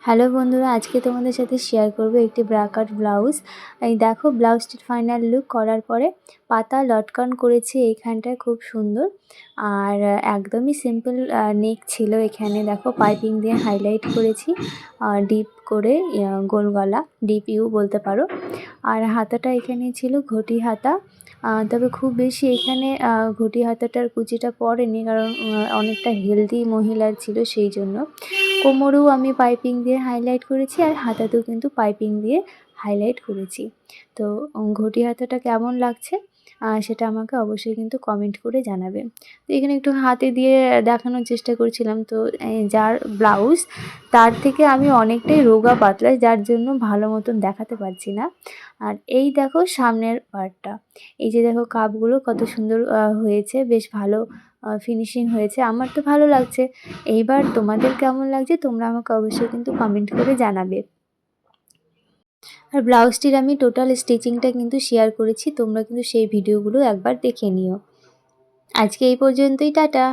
Hello বন্ধুরা, আজকে তোমাদের সাথে শেয়ার করব একটি ব্রা কাট ব্লাউজ। এই দেখো ব্লাউজটির ফাইনাল লুক করার পরে পাতা লটকন করেছি এইখানটায়, খুব সুন্দর। আর একদমই সিম্পল নেক ছিল। এখানে দেখো পাইপিং দিয়ে হাইলাইট করেছি, ডিপ করে গোল গলা, ডিপ ইউ বলতে পারো। আর হাতাটা এখানে ছিল ঘটি হাতা। তবে খুব বেশি এখানে ঘটি হাতাটার কুচিটা পড়েনি, কারণ অনেকটা হেলদি মহিলার ছিল, সেই জন্য। কোমরেও আমি পাইপিং দিয়ে হাইলাইট করেছি, আর হাতাতেও কিন্তু পাইপিং দিয়ে হাইলাইট করেছি। তো ঘটি হাতাটা কেমন লাগছে সেটা আমাকে অবশ্যই কিন্তু কমেন্ট করে জানাবে। তো এখানে একটু হাতে দিয়ে দেখানোর চেষ্টা করছিলাম। তো যার ব্লাউজ তার থেকে আমি অনেকটাই রোগা পাতলা, যার জন্য ভালো মতন দেখাতে পারছি না। আর এই দেখো সামনের পার্টটা, এই যে দেখো কাপগুলো কত সুন্দর হয়েছে, বেশ ভালো ফিনিশিং হয়েছে। আমার তো ভালো লাগছে। এইবার তোমাদের কেমন লাগছে তোমরা আমাকে অবশ্যই কিন্তু কমেন্ট করে জানাবে। আর ব্লাউজটির আমি টোটাল স্টিচিংটা কিন্তু শেয়ার করেছি, তোমরা কিন্তু সেই ভিডিওগুলো একবার দেখে নিও। আজকে এই পর্যন্তই, টাটা।